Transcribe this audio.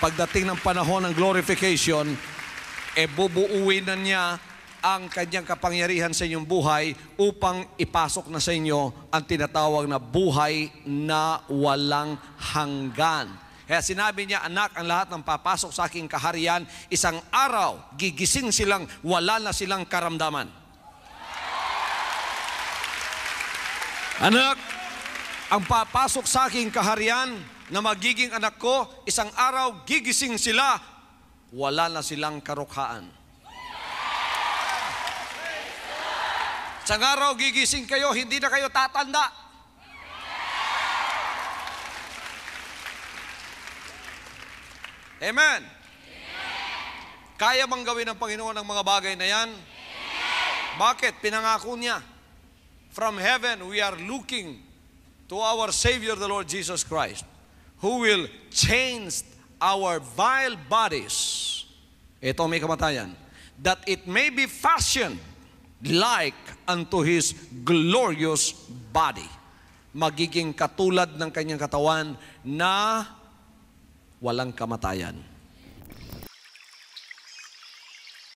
pagdating ng panahon ng glorification, bubuuin na niya ang kanyang kapangyarihan sa inyong buhay upang ipasok na sa inyo ang tinatawag na buhay na walang hanggan. Kaya sinabi niya, anak, ang lahat ng papasok sa aking kaharian, isang araw, gigising silang, wala na silang karamdaman. Anak, ang papasok sa aking kaharian na magiging anak ko, isang araw, gigising sila, wala na silang karukhaan. Isang araw, gigising kayo, hindi na kayo tatanda. Amen. Kaya bang gawin ng Panginoon ang mga bagay na yan? Bakit? Pinangako niya. From heaven, we are looking to our Savior, the Lord Jesus Christ, who will change our vile bodies. Ito may kamatayan. That it may be fashioned like unto His glorious body. Magiging katulad ng kanyang katawan na walang kamatayan.